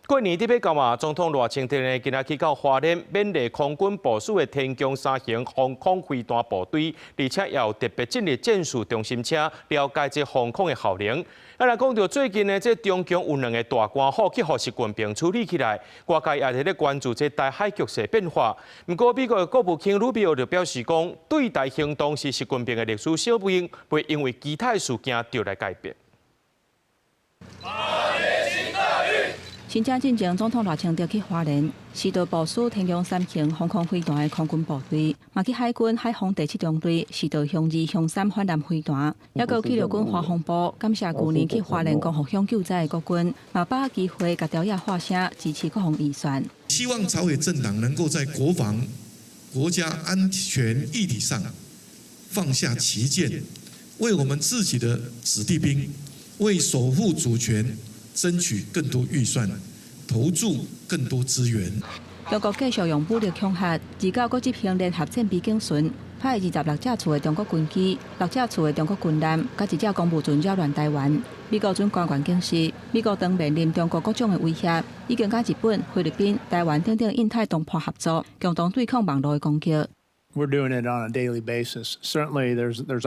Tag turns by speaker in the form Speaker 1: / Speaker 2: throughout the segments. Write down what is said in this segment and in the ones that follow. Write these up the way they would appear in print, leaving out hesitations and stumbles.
Speaker 1: 过年伫要到嘛，总统赖清德呢，今仔去到花莲勉励空军部署的天宫3型防空飞弹部队，而且也有特别进入战术中心车，了解这防空的效能。来讲到最近呢，这中共有2个大官号去互习近平处理起来，外界也伫咧关注这台海局势变化。不过，美国的国务卿鲁比奥就表示讲，对台行动是习近平的历史小兵，袂因为其他事件就来改变。
Speaker 2: 新正进前，总统赖清德去花莲，视察部署天宫3型防空飞弹的空军部队，嘛去海军海防第7中队视察向2、向3反舰飞弹，也有纪律军华防部感谢去年去花莲共互相救灾的国军，嘛把握机会甲朝野发声支持各方预算。
Speaker 3: 希望朝野政党能够在国防、国家安全议题上放下歧见，为我们自己的子弟兵，为守护主权。 争取更多预算，投注更多资源。
Speaker 2: 中国继续用武力恐吓，29个执行联合战备警巡，派26架次的中国军机、6架次的中国军舰，甲1架公务船扰乱台湾。美国准官员警示，美国当面临中国各种的威胁，已经甲日本、菲律宾、台湾等等印太东坡合作，共同对抗网络的攻击。
Speaker 4: We're doing it on a daily basis. Certainly, there's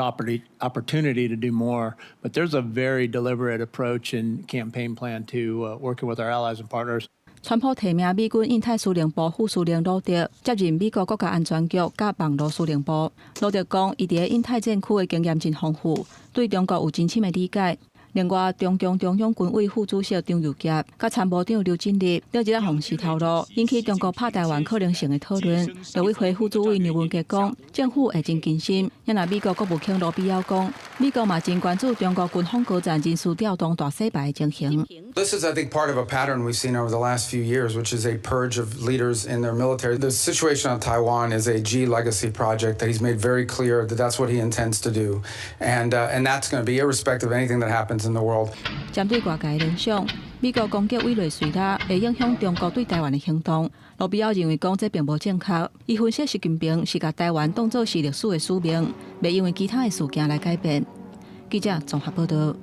Speaker 4: opportunity to do more, but there's a very deliberate approach and campaign plan to working with our allies and partners.
Speaker 2: 川普提名美军印太司令部副司令罗德接任美国国家安全局甲网络司令部。罗德讲，伊伫印太战区的经验真丰富，对中国有真深的理解。 另外，中共中央军委副主席张又杰甲参谋长刘振立了一个方式透露，引起中国拍台湾可能性的讨论。陆委会副主委刘文杰讲，政府会真尽心。也若美国国务卿罗比奥讲，美国嘛真关注中国军方高层人事调动大洗牌的情形。
Speaker 5: This is, I think, part of a pattern we've seen over the last few years, which is a purge of leaders in their military. The situation on Taiwan is a G legacy project that he's made very clear that that's what he intends to do, and that's going to be irrespective of anything that happens in the world.
Speaker 2: 针对外界的联想，美国攻击委内瑞拉会影响中国对台湾的行动，罗比奥认为讲这并无正确。伊分析习近平是把台湾当作是历史的使命，袂因为其他的事件来改变。记者综合报道。